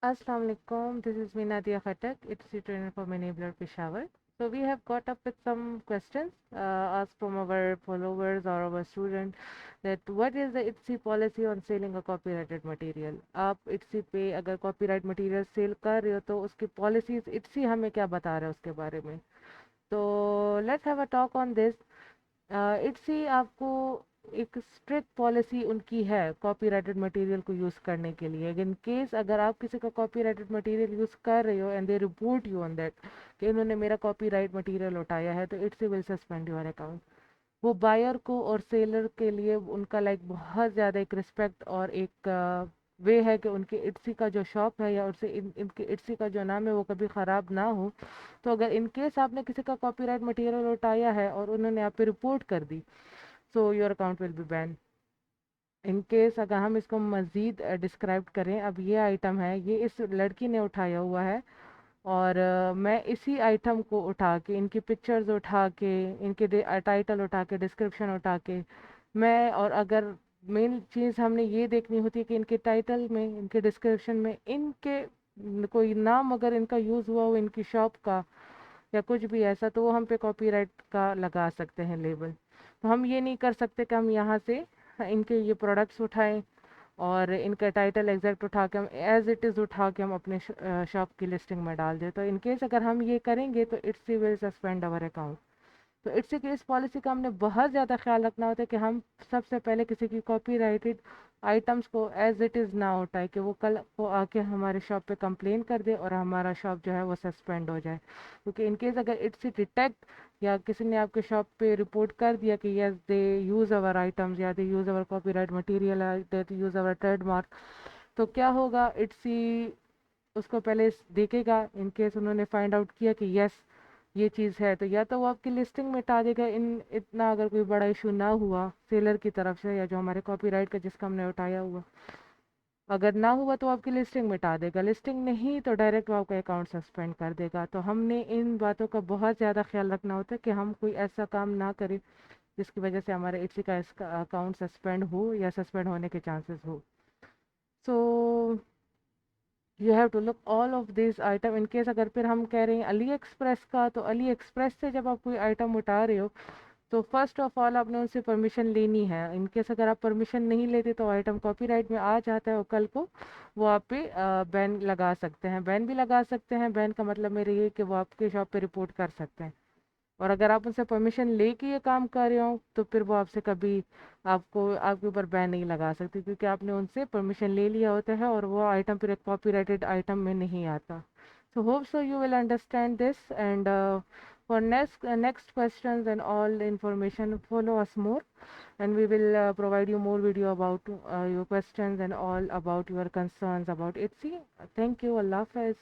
Assalamu alaikum. This is Minadia Khatak, Etsy trainer from Enabler Peshawar. So we have got up with some questions asked from our followers or our student that what is the Etsy policy on selling a copyrighted material? आप Etsy पे अगर copyright material sell कर रहे हो तो उसकी policies Etsy हमें क्या बता रहा है उसके बारे में? तो let's have a talk on this. इट्सी आपको एक स्ट्रिक्ट पॉलिसी उनकी है कॉपीराइटेड मटेरियल को यूज़ करने के लिए। इन केस अगर आप किसी का कॉपीराइटेड मटेरियल यूज़ कर रहे हो and they report you on that कि इन्होंने मेरा कॉपीराइट मटेरियल उठाया है, तो it's will suspend your account. वो बायर को और सेलर के लिए उनका लाइक बहुत ज़्यादा एक रिस्पेक्ट और एक वे है कि उनके इट्सी का जो शॉप है या उनसे इनके इट्सी का जो नाम है वो कभी ख़राब ना हो। तो अगर इन केस आपने किसी का कॉपीराइट मटेरियल उठाया है और उन्होंने आप पे रिपोर्ट कर दी, so your account will be ban. In case अगर हम इसको मज़ीद डिस्क्राइब करें, अब ये आइटम है, ये इस लड़की ने उठाया हुआ है और मैं इसी आइटम को उठा के, इनकी पिक्चर्स उठा के, इनके टाइटल उठा के, डिस्क्रिप्शन उठा के मैं, और अगर मेन चीज़ हमने ये देखनी होती है कि इनके टाइटल में, इनके डिस्क्रिप्शन में इनके कोई नाम अगर इनका यूज़ हुआ हो इनकी शॉप का या कुछ भी ऐसा, तो वो हम पे कॉपीराइट का लगा सकते हैं लेबल। तो हम ये नहीं कर सकते कि हम यहाँ से इनके ये प्रोडक्ट्स उठाएं और इनका टाइटल एग्जैक्ट उठा के हम एज इट इज़ उठा के हम अपने शॉप की लिस्टिंग में डाल दें। तो इन केस अगर हम ये करेंगे तो it's will suspend our account. तो इट्स की इस पॉलिसी का हमने बहुत ज़्यादा ख्याल रखना होता है कि हम सबसे पहले किसी की कॉपीराइटेड आइटम्स को एज इट इज़ ना उठाए कि वो कल को आके हमारे शॉप पे कंप्लेन कर दे और हमारा शॉप जो है वो सस्पेंड हो जाए। क्योंकि इन केस अगर इट्स डिटेक्ट या किसी ने आपके शॉप पे रिपोर्ट कर दिया कि yes they use our items या they use our copyright material, they use our trademark, तो क्या होगा, इट्स उसको पहले देखेगा। इन केस उन्होंने फाइंड आउट किया कि यस ये चीज़ है, तो या तो वो आपकी लिस्टिंग मिटा देगा, इन इतना अगर कोई बड़ा इशू ना हुआ सेलर की तरफ से या जो हमारे कॉपीराइट का जिसका हमने उठाया हुआ, अगर ना हुआ तो आपकी लिस्टिंग मिटा देगा, लिस्टिंग नहीं तो डायरेक्ट वो आपका अकाउंट सस्पेंड कर देगा। तो हमने इन बातों का बहुत ज़्यादा ख्याल रखना होता है कि हम कोई ऐसा काम ना करें जिसकी वजह से हमारे इट्सी का इसका अकाउंट सस्पेंड हो या सस्पेंड होने के चांसेस हो। So you have to look all of this item. In case अगर फिर हम कह रहे हैं अली एक्सप्रेस का, तो अली एक्सप्रेस से जब आप कोई आइटम उठा रहे हो तो फर्स्ट ऑफ ऑल आपने उनसे परमिशन लेनी है। इन केस अगर आप परमिशन नहीं लेते तो आइटम कॉपीराइट में आ जाता है और कल को वो आप पे बैन लगा सकते हैं। बैन भी लगा सकते हैं, बैन का मतलब मेरे ये कि वो आपके शॉप पे रिपोर्ट कर सकते हैं। और अगर आप उनसे परमिशन लेके ये काम कर रहे हो तो फिर वो आपसे कभी आपको आपके ऊपर बैन नहीं लगा सकती, क्योंकि आपने उनसे परमिशन ले लिया होता है और वो आइटम फिर एक कॉपीराइटेड आइटम में नहीं आता। So hope so you will understand this, and for next questions and all information follow us more, and we will provide you more video about your questions and all about your concerns about Etsy. Thank you. Allah Hafiz.